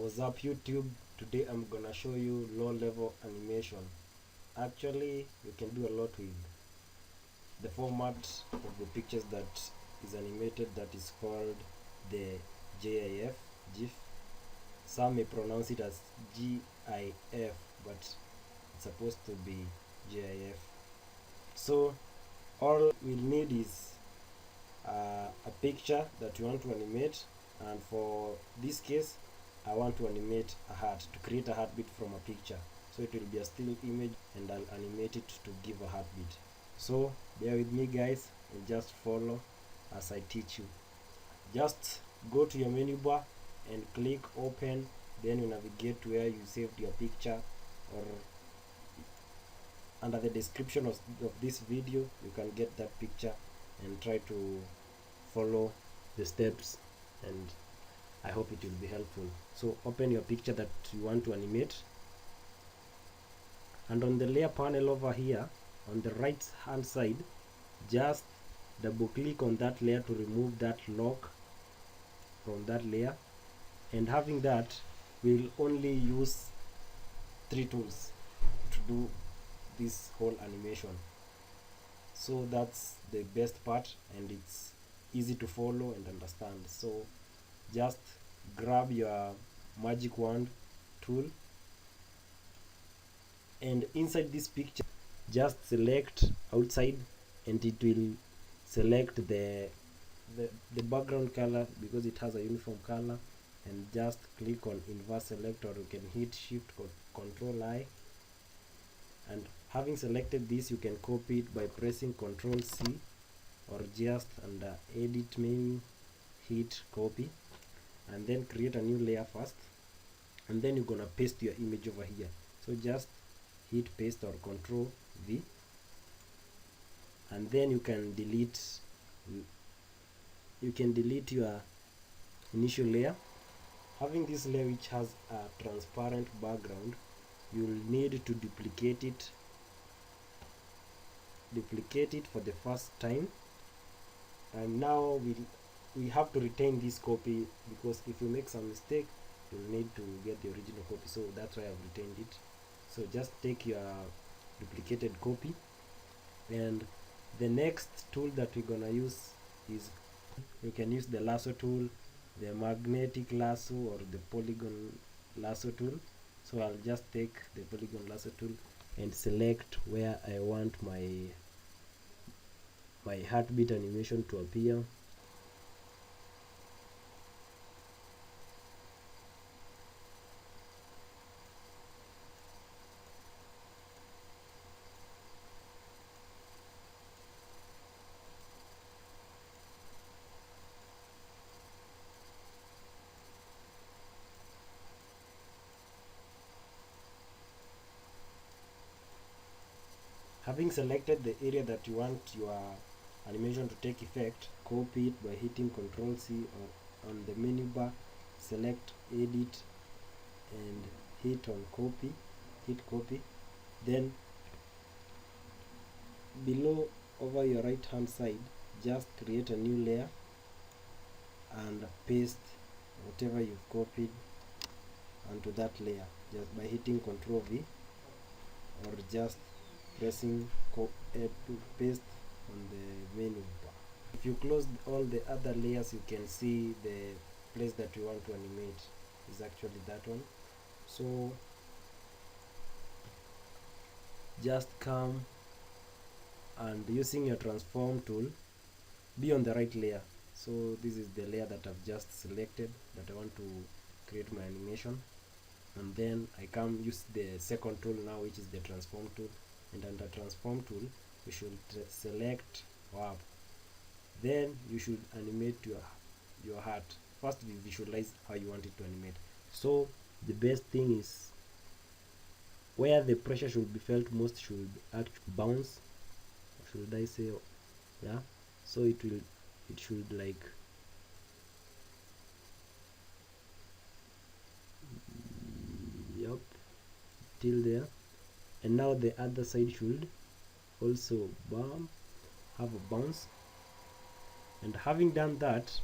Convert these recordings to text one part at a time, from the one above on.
What's up YouTube? Today I'm gonna show you low level animation. Actually you can do a lot with the format of the pictures that is animated, that is called the GIF. Some may pronounce it as GIF, but it's supposed to be GIF. So all we'll need is a picture that you want to animate, and for this case I want to animate a heart, to create a heartbeat from a picture. So it will be a still image and I'll animate it to give a heartbeat. So bear with me guys and just follow as I teach you. Just go to your menu bar and click open, then you navigate to where you saved your picture, or under the description of this video you can get that picture and try to follow the steps, and I hope it will be helpful. So open your picture that you want to animate, and on the layer panel over here on the right hand side, just double click on that layer to remove that lock from that layer. And having that, we'll only use 3 tools to do this whole animation. So that's the best part, and it's easy to follow and understand. So just grab your magic wand tool, and inside this picture just select outside, and it will select the background color because it has a uniform color, and just click on inverse select, or you can hit shift control I, and having selected this you can copy it by pressing Ctrl C, or just under edit menu hit copy, and then create a new layer first, and then you're gonna paste your image over here. So just hit paste or Ctrl V, and then you can delete your initial layer. Having this layer which has a transparent background, you'll need to duplicate it for the first time, and now we have to retain this copy, because if you make some mistake you'll need to get the original copy. So that's why I've retained it. So just take your duplicated copy, and the next tool that we're gonna use is, you can use the lasso tool, the magnetic lasso, or the polygon lasso tool. So I'll just take the polygon lasso tool and select where I want my heartbeat animation to appear. Having selected the area that you want your animation to take effect, copy it by hitting Ctrl C, or on the menu bar select edit and hit copy, then below over your right hand side just create a new layer and paste whatever you've copied onto that layer just by hitting Ctrl V, or just pressing paste on the menu bar. If you close all the other layers, you can see the place that you want to animate is actually that one. So just come and, using your transform tool, be on the right layer. So this is the layer that I've just selected that I want to create my animation, and then I come use the second tool now, which is the transform tool, and under transform tool you should select warp. Then you should animate your heart. First we visualize how you want it to animate. So the best thing is, where the pressure should be felt most should actually bounce, should I say, yeah. So it should like, yep, till there. And now the other side should also have a bounce. And having done that,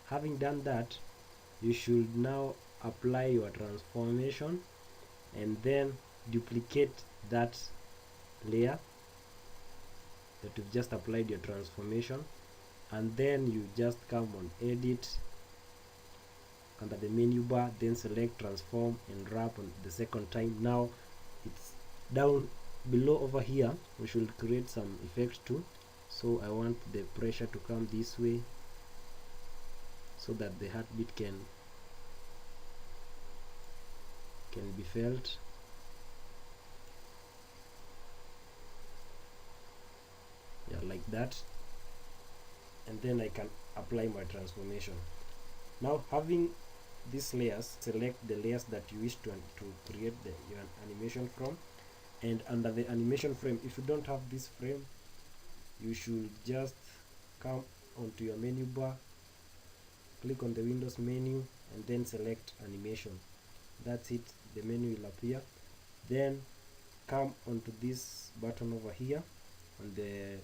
Having done that, you should now apply your transformation and then duplicate that layer that you've just applied your transformation, and then you just come on edit under the menu bar, then select transform and wrap on the second time. Now it's down below over here. We should create some effects too. So I want the pressure to come this way so that the heartbeat can be felt. Yeah, like that. And then I can apply my transformation. Now, having these layers, select the layers that you wish to create your animation from, and under the animation frame, if you don't have this frame, you should just come onto your menu bar, click on the Windows menu, and then select animation. That's it, the menu will appear. Then come onto this button over here on the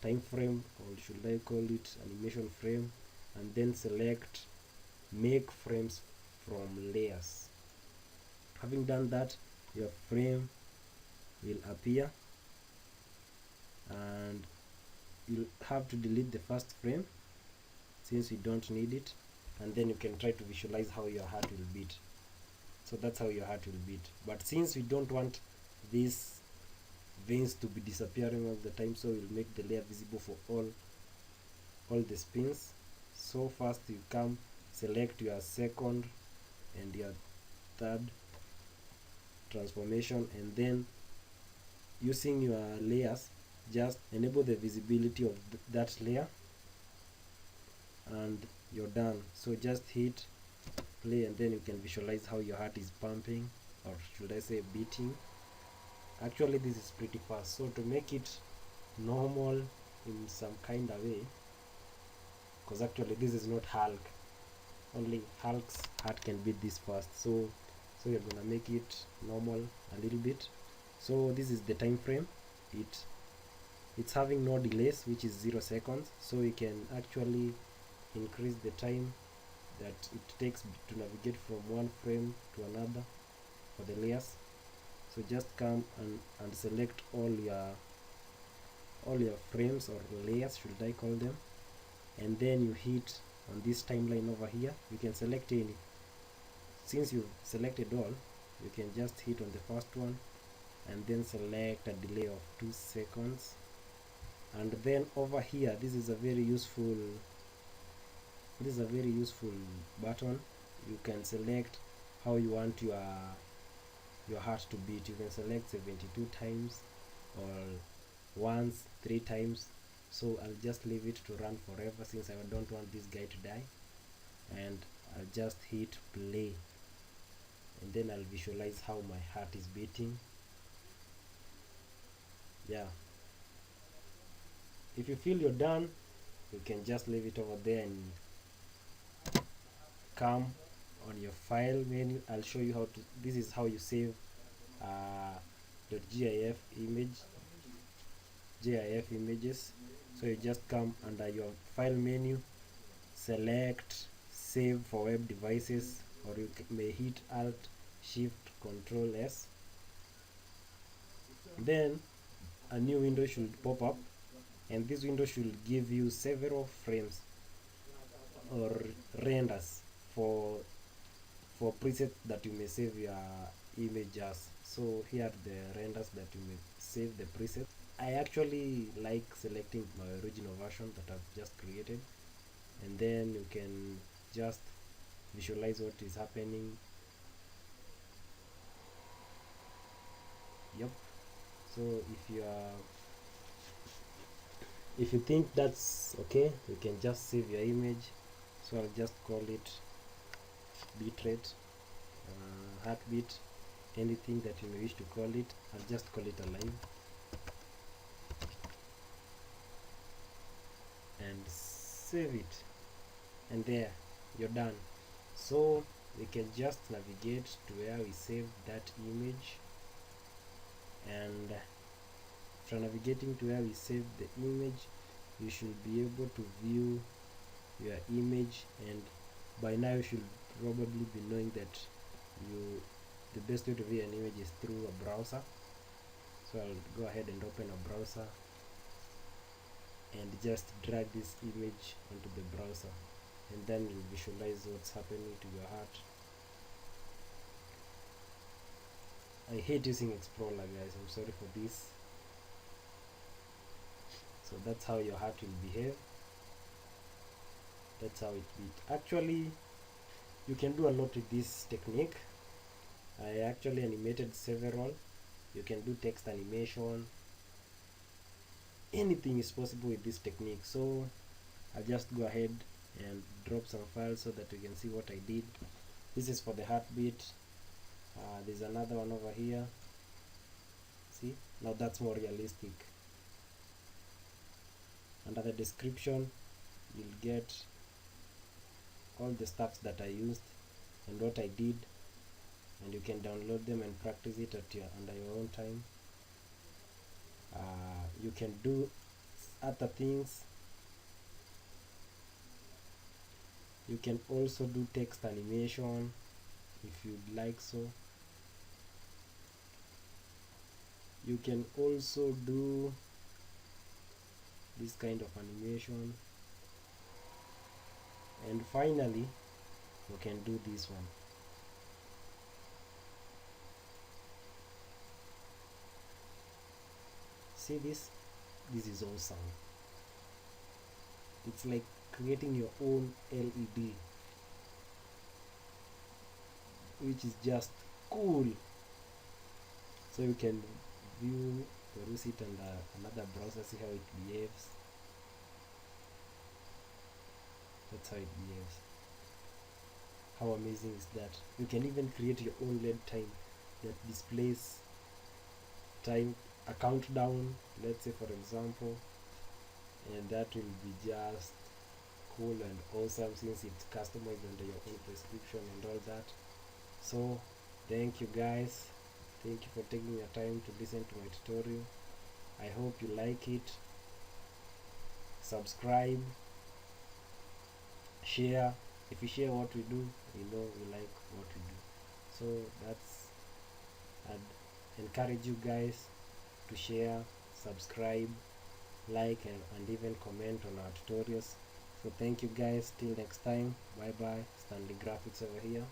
time frame, or should I call it animation frame, and then select make frames from layers. Having done that, your frame will appear, and you'll have to delete the first frame since you don't need it, and then you can try to visualize how your heart will beat. So that's how your heart will beat. But since we don't want these veins to be disappearing all the time, so we'll make the layer visible for all the spins. So first you come select your second and your third transformation, and then using your layers, just enable the visibility of that layer, and you're done. So just hit play, and then you can visualize how your heart is pumping, or should I say beating. Actually this is pretty fast, so to make it normal in some kind of way, because actually this is not Hulk, only Hulk's heart can beat this fast, so you're gonna make it normal a little bit. So this is the time frame. It's having no delays, which is 0 seconds, so you can actually increase the time that it takes to navigate from one frame to another for the layers. So just come and select all your frames, or layers should I call them, and then you hit on this timeline over here. You can select any. Since you've selected all, you can just hit on the first one and then select a delay of 2 seconds, and then over here, this is a very useful button. You can select how you want your heart to beat. You can select 72 times or once, 3 times. So I'll just leave it to run forever since I don't want this guy to die, and I'll just hit play, and then I'll visualize how my heart is beating. Yeah, if you feel you're done, you can just leave it over there and come on your file menu. I'll show you how to, this is how you save .gif images. So you just come under your file menu, select save for web devices, or you may hit alt shift control S. Then a new window should pop up, and this window should give you several frames or renders for presets that you may save your image as. So here are the renders that you may save the preset. I actually like selecting my original version that I've just created, and then you can just visualize what is happening. Yep. So if you think that's okay, you can just save your image. So I'll just call it bitrate, heartbeat, anything that you may wish to call it. I'll just call it alive, and save it, and there, you're done. So we can just navigate to where we saved that image, and after navigating to where we saved the image, you should be able to view your image, and by now you should probably be knowing that you the best way to view an image is through a browser. So I'll go ahead and open a browser and just drag this image onto the browser, and then you'll visualize what's happening to your heart. I hate using Explorer, guys, I'm sorry for this. So that's how your heart will behave. That's how it beat. Actually, you can do a lot with this technique. I actually animated several. You can do text animation. Anything is possible with this technique. So I'll just go ahead and drop some files so that you can see what I did. This is for the heartbeat. There's another one over here. See, now that's more realistic. Under the description, you'll get all the stuffs that I used and what I did, and you can download them and practice it at under your own time. You can do other things. You can also do text animation if you'd like so. You can also do this kind of animation, and finally you can do this one. See this? This is awesome. It's like creating your own LED, which is just cool. So you can view, peruse it under another browser, see how it behaves. That's how it behaves. How amazing is that? You can even create your own LED time that displays time, a countdown, let's say for example, and that will be just cool and awesome since it's customized under your own prescription and all that. So thank you guys, thank you for taking your time to listen to my tutorial. I hope you like it. Subscribe, share. If you share what we do, we know you like what we do. So that's, I'd encourage you guys to share, subscribe, like, and even comment on our tutorials. So thank you guys, till next time, bye bye. Stanley Graphics over here.